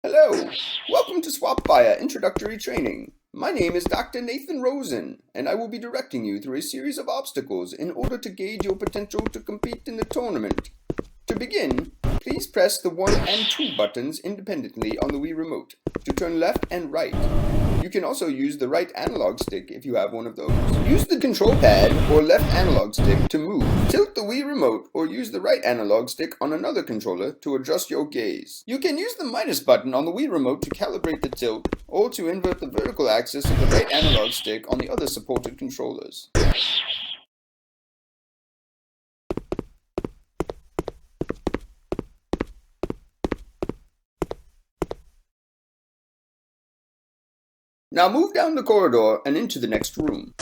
Hello, welcome to SwapFire Introductory Training. My name is Dr. Nathan Rosen, and I will be directing you through a series of obstacles in order to gauge your potential to compete in the tournament. To begin, please press the 1 and 2 buttons independently on the Wii Remote to turn left and right. You can also use the right analog stick if you have one of those. Use the control pad or left analog stick to move. Tilt the Wii Remote or use the right analog stick on another controller to adjust your gaze. You can use the minus button on the Wii Remote to calibrate the tilt or to invert the vertical axis of the right analog stick on the other supported controllers. Now move down the corridor and into the next room.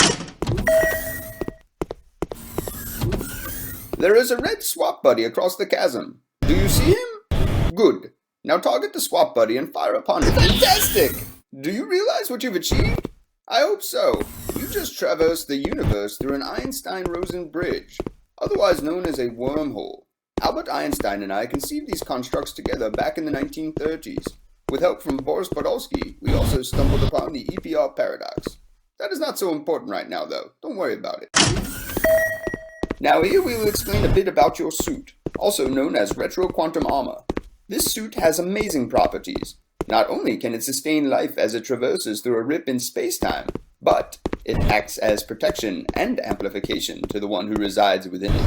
There is a red swap buddy across the chasm. Do you see him? Good. Now target the swap buddy and fire upon him. Fantastic! Do you realize what you've achieved? I hope so. You just traversed the universe through an Einstein-Rosen bridge, otherwise known as a wormhole. Albert Einstein and I conceived these constructs together back in the 1930s. With help from Boris Podolsky, we also stumbled upon the EPR paradox. That is not so important right now, though. Don't worry about it. Now here we will explain a bit about your suit, also known as retro quantum armor. This suit has amazing properties. Not only can it sustain life as it traverses through a rip in space-time, but it acts as protection and amplification to the one who resides within it.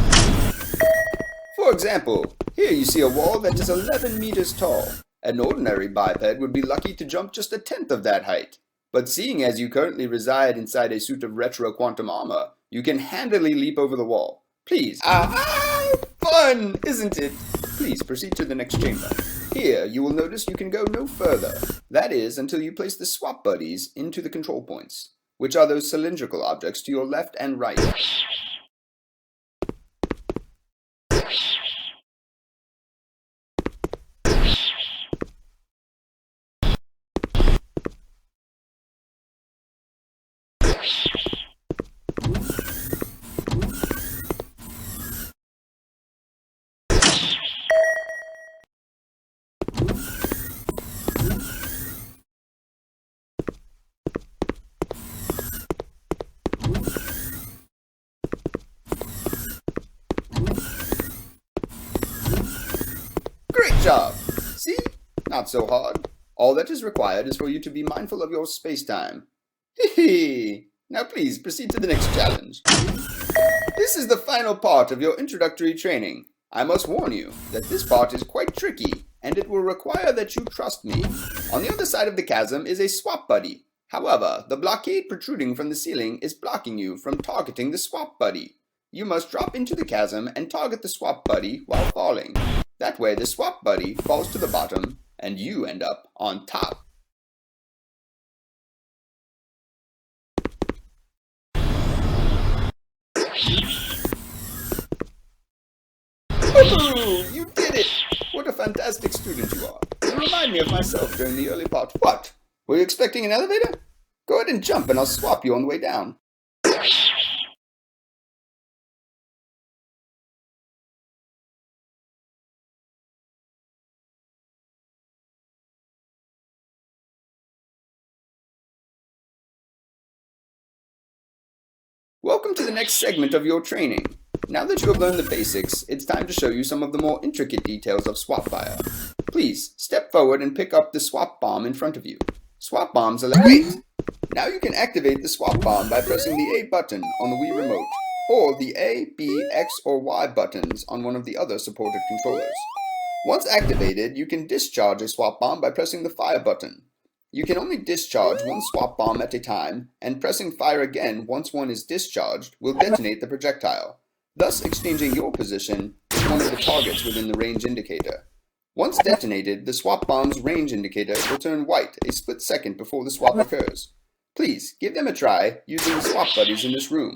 For example, here you see a wall that is 11 meters tall. An ordinary biped would be lucky to jump just a tenth of that height. But seeing as you currently reside inside a suit of retro quantum armor, you can handily leap over the wall. Please. Fun, isn't it? Please proceed to the next chamber. Here, you will notice you can go no further. That is, until you place the swap buddies into the control points, which are those cylindrical objects to your left and right. Great job! See? Not so hard. All that is required is for you to be mindful of your space-time. Hee. Now please proceed to the next challenge. This is the final part of your introductory training. I must warn you that this part is quite tricky, and it will require that you trust me. On the other side of the chasm is a swap buddy. However, the blockade protruding from the ceiling is blocking you from targeting the swap buddy. You must drop into the chasm and target the swap buddy while falling. That way the swap buddy falls to the bottom and you end up on top. Woohoo! You did it! What a fantastic student you are. You remind me of myself during the early part. What? Were you expecting an elevator? Go ahead and jump and I'll swap you on the way down. Welcome to the next segment of your training. Now that you have learned the basics, it's time to show you some of the more intricate details of SwapFire. Please, step forward and pick up the swap bomb in front of you. Swap bombs are great! Now you can activate the swap bomb by pressing the A button on the Wii Remote, or the A, B, X, or Y buttons on one of the other supported controllers. Once activated, you can discharge a swap bomb by pressing the Fire button. You can only discharge one swap bomb at a time, and pressing fire again once one is discharged will detonate the projectile, thus exchanging your position with one of the targets within the range indicator. Once detonated, the swap bomb's range indicator will turn white a split second before the swap occurs. Please, give them a try using the swap buddies in this room.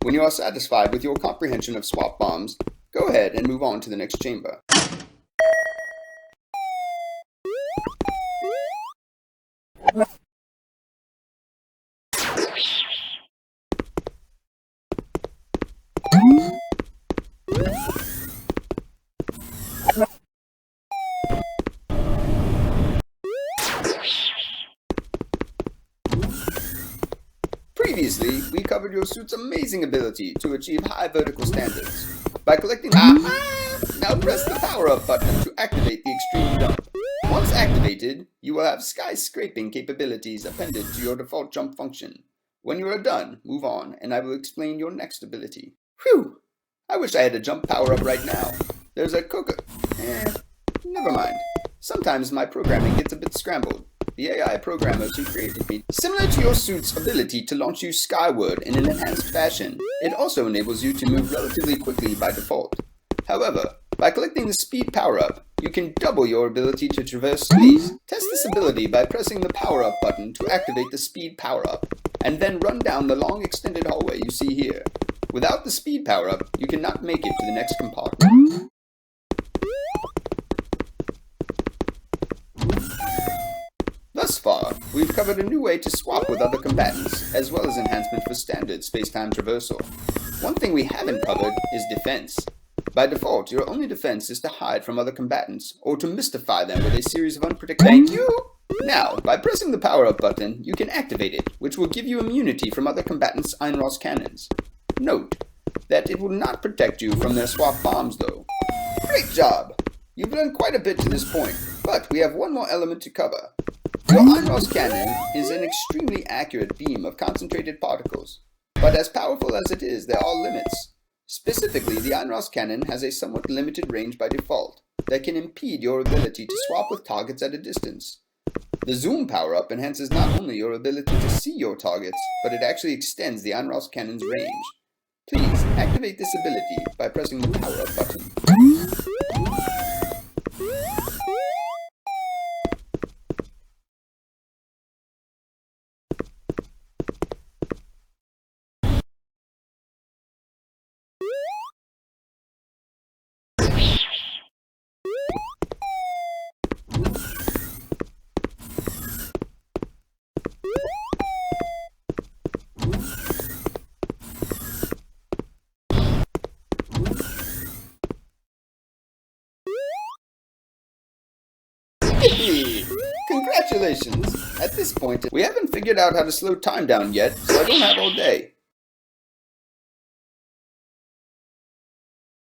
When you are satisfied with your comprehension of swap bombs, go ahead and move on to the next chamber. Previously, we covered your suit's amazing ability to achieve high vertical standards. By collecting now press the power-up button to activate the extreme jump. Once activated, you will have skyscraping capabilities appended to your default jump function. When you are done, move on, and I will explain your next ability. Whew! I wish I had a jump power-up right now. There's a never mind. Sometimes my programming gets a bit scrambled. The AI programmers who created me. Similar to your suit's ability to launch you skyward in an enhanced fashion, it also enables you to move relatively quickly by default. However, by collecting the speed power-up, you can double your ability to traverse space. Test this ability by pressing the power-up button to activate the speed power-up, and then run down the long extended hallway you see here. Without the speed power-up, you cannot make it to the next compartment. Thus far, we've covered a new way to swap with other combatants, as well as enhancements for standard space-time traversal. One thing we haven't covered is defense. By default, your only defense is to hide from other combatants, or to mystify them with a series of unpredictable— Thank you! Now, by pressing the power-up button, you can activate it, which will give you immunity from other combatants' Einros cannons. Note that it will not protect you from their swap bombs, though. Great job! You've learned quite a bit to this point, but we have one more element to cover. Your Einros cannon is an extremely accurate beam of concentrated particles, but as powerful as it is, there are limits. Specifically, the Einros cannon has a somewhat limited range by default that can impede your ability to swap with targets at a distance. The zoom power-up enhances not only your ability to see your targets, but it actually extends the Einros cannon's range. Please activate this ability by pressing the power-up button. Congratulations! At this point, we haven't figured out how to slow time down yet, so I don't have all day.